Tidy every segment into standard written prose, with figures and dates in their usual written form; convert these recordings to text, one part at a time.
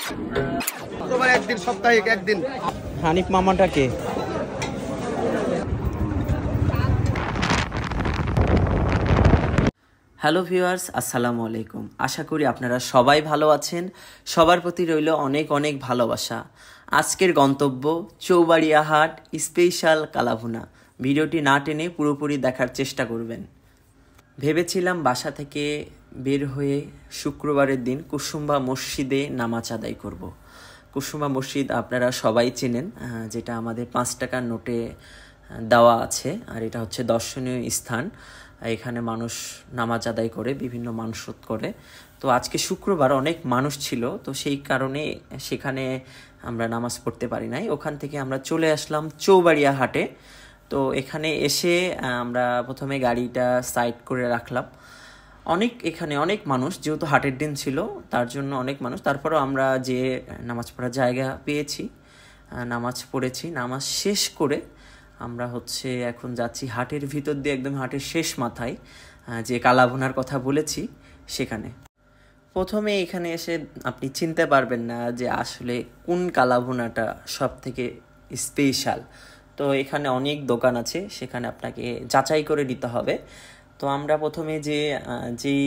শুক্রবার একদিন, সাপ্তাহিক একদিন। হানিফ মামাটাকে হ্যালো ভিউয়ার্স, আসসালামু আলাইকুম। আশা করি আপনারা সবাই ভালো আছেন। সবার প্রতি রইল অনেক অনেক ভালোবাসা। আজকের গন্তব্য চৌবাড়িয়া হাট স্পেশাল কালাভুনা। ভিডিওটি না টেনে পুরোপুরি দেখার চেষ্টা করবেন। ভেবেছিলাম বাসা থেকে বের হয়ে শুক্রবারের দিন কুসুম্বা মসজিদে নামাজ আদায় করব। কুসুম্বা মসজিদ আপনারা সবাই চেনেন, যেটা আমাদের 5 টাকার নোটে দেওয়া আছে। আর এটা হচ্ছে দর্শনীয় স্থান। এখানে মানুষ নামাজ আদায় করে, বিভিন্ন মানসুত করে। তো আজকে শুক্রবার অনেক মানুষ ছিল, তো সেই কারণে সেখানে আমরা নামাজ পড়তে পারি নাই। ওখান থেকে আমরা চলে আসলাম চৌবাড়িয়া হাটে। তো এখানে এসে আমরা প্রথমে গাড়িটা সাইড করে রাখলাম। এখানে অনেক মানুষ, যেহেতু হাটের দিন ছিল তার জন্য অনেক মানুষ। তারপরেও আমরা যে নামাজ পড়ার জায়গা পেয়েছি, নামাজ পড়েছি। নামাজ শেষ করে আমরা এখন যাচ্ছি হাটের ভিতর দিয়ে, একদম হাটের শেষ মাথায় যে কালাভুনার কথা বলেছি সেখানে। প্রথমে এখানে এসে আপনি চিনতে পারবেন না যে আসলে কোন কালাভুনাটা সব থেকে স্পেশাল। তো এখানে অনেক দোকান আছে, সেখানে আপনাকে যাচাই করে নিতে হবে। তো আমরা প্রথমে যেই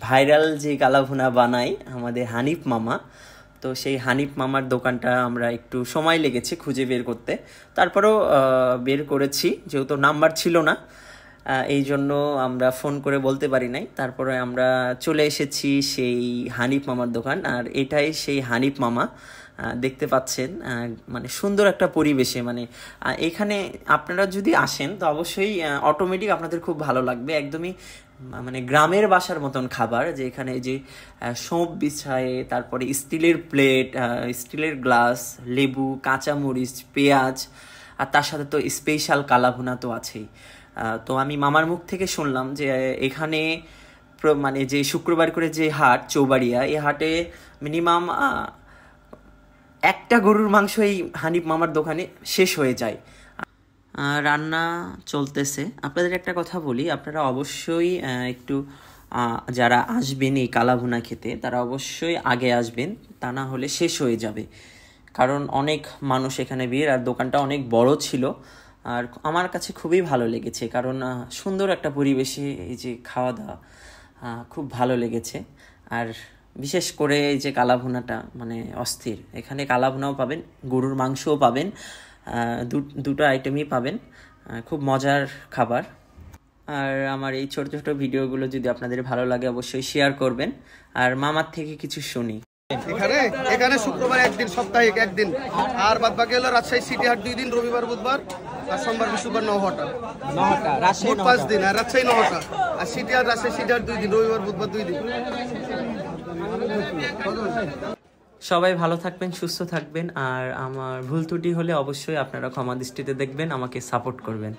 ভাইরাল যে কালাভুনা বানাই আমাদের হানিফ মামা, তো সেই হানিফ মামার দোকানটা আমরা একটু সময় লেগেছে খুঁজে বের করতে। তারপরেও বের করেছি, যেহেতু নাম্বার ছিল না এই জন্য আমরা ফোন করে বলতে পারি নাই। তারপরে আমরা চলে এসেছি সেই হানিফ মামার দোকান। আর এটাই সেই হানিফ মামা, দেখতে পাচ্ছেন মানে সুন্দর একটা পরিবেশে। মানে এখানে আপনারা যদি আসেন তো অবশ্যই অটোমেটিক আপনাদের খুব ভালো লাগবে। একদমই মানে গ্রামের বাসার মতন খাবার, যে এখানে যে সঁপ বিছায়ে, তারপরে স্টিলের প্লেট, স্টিলের গ্লাস, লেবু, কাঁচামরিচ, পেঁয়াজ, আর তার সাথে তো স্পেশাল কালাভুনা তো আছেই। তো আমি মামার মুখ থেকে শুনলাম যে এখানে মানে যে শুক্রবার করে যে হাট চৌবাড়িয়া, এই হাটে মিনিমাম একটা গরুর মাংস এই হানিফ মামার দোকানে শেষ হয়ে যায়। রান্না চলতেছে। আপনাদের একটা কথা বলি, আপনারা অবশ্যই একটু যারা আসবেন এই কালাভুনা খেতে তারা অবশ্যই আগে আসবেন, তা না হলে শেষ হয়ে যাবে। কারণ অনেক মানুষ এখানে ভিড়, আর দোকানটা অনেক বড় ছিল। আর আমার কাছে খুবই ভালো লেগেছে, কারণ সুন্দর একটা পরিবেশে এই যে খাওয়া দাওয়া খুব ভালো লেগেছে। আর বিশেষ করে এই যে কালাভুনাটা মানে অস্থির। এখানে কালাভুনাও পাবেন, গরুর মাংসও পাবেন, দুটো আইটেমই পাবেন। খুব মজার খাবার। আর আমার এই ছোট ছোট ভিডিওগুলো যদি আপনাদের ভালো লাগে অবশ্যই শেয়ার করবেন। আর মামার থেকে কিছু শুনি। এখানে শুক্রবার একদিন, সাপ্তাহিক একদিন। আর বাদ বাকি হলো রাজশাহী সিটি হাট 2 দিন, রবিবার বুধবার, আর সোমবার বৃহস্পতিবার নৌহাটা। মোট 5 দিন। আর রাজশাহী নৌহাটা, আর সিটি হাট রাজশাহী সিটি হাট 2 দিন, রবিবার বুধবার 2 দিন। সবাই ভালো থাকবেন, সুস্থ থাকবেন। আর আমার ভুল ত্রুটি হলে অবশ্যই আপনারা ক্ষমা দৃষ্টিতে দেখবেন, আমাকে সাপোর্ট করবেন।